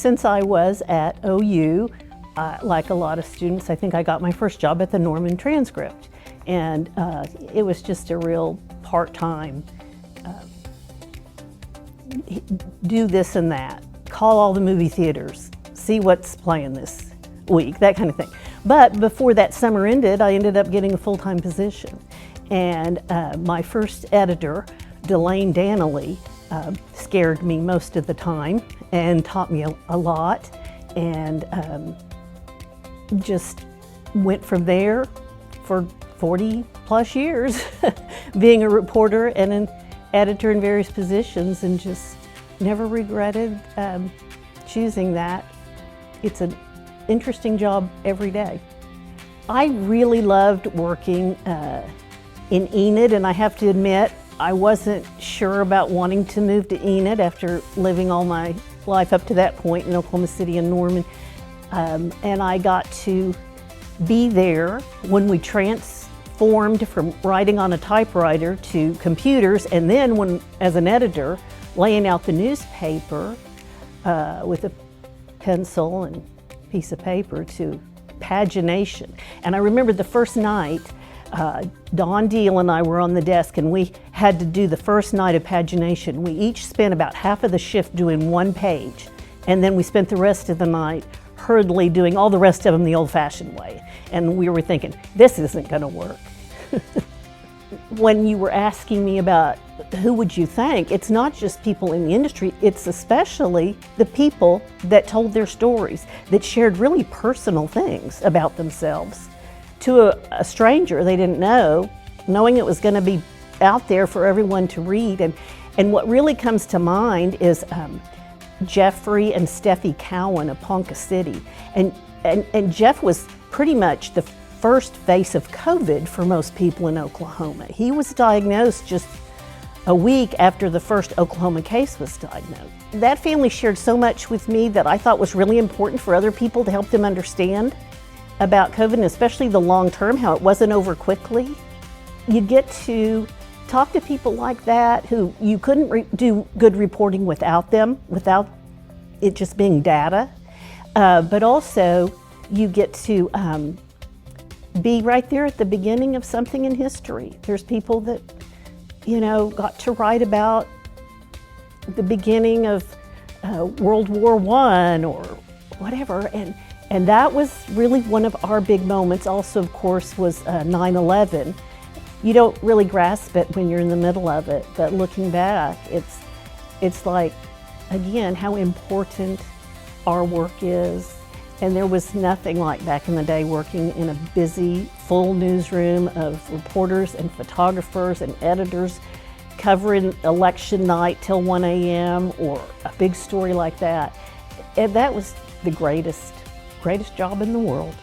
since I was at OU, like a lot of students, I think I got my first job at the Norman Transcript. And it was just a real part-time, do this and that, call all the movie theaters, see what's playing this week, that kind of thing. But before that summer ended, I ended up getting a full-time position. And my first editor, Delane Danley, scared me most of the time and taught me a lot, and just went from there for 40 plus years being a reporter and an editor in various positions, and just never regretted choosing that. It's an interesting job every day. I really loved working in Enid, and I have to admit I wasn't sure about wanting to move to Enid after living all my life up to that point in Oklahoma City and Norman. And I got to be there when we transformed from writing on a typewriter to computers, and then when, as an editor, laying out the newspaper with a pencil and piece of paper to pagination. And I remember the first night, Don Deal and I were on the desk, and we had to do the first night of pagination. We each spent about half of the shift doing one page, and then we spent the rest of the night hurriedly doing all the rest of them the old-fashioned way. And we were thinking, this isn't going to work. When you were asking me about who would you thank, it's not just people in the industry, it's especially the people that told their stories, that shared really personal things about themselves to a stranger they didn't know, knowing it was going to be out there for everyone to read. And what really comes to mind is Jeffrey and Steffi Cowan of Ponca City. And Jeff was pretty much the first face of COVID for most people in Oklahoma. He was diagnosed just a week after the first Oklahoma case was diagnosed. That family shared so much with me that I thought was really important for other people to help them understand about COVID, and especially the long term, how it wasn't over quickly. You get to talk to people like that who you couldn't do good reporting without them, without it just being data. But also you get to be right there at the beginning of something in history. There's people that, you know, got to write about the beginning of World War I or whatever, and that was really one of our big moments. Also, of course, was 9/11. You don't really grasp it when you're in the middle of it, but looking back, it's like, again, how important our work is. And there was nothing like back in the day working in a busy, full newsroom of reporters and photographers and editors covering election night till 1 a.m. or a big story like that. And that was the greatest job in the world.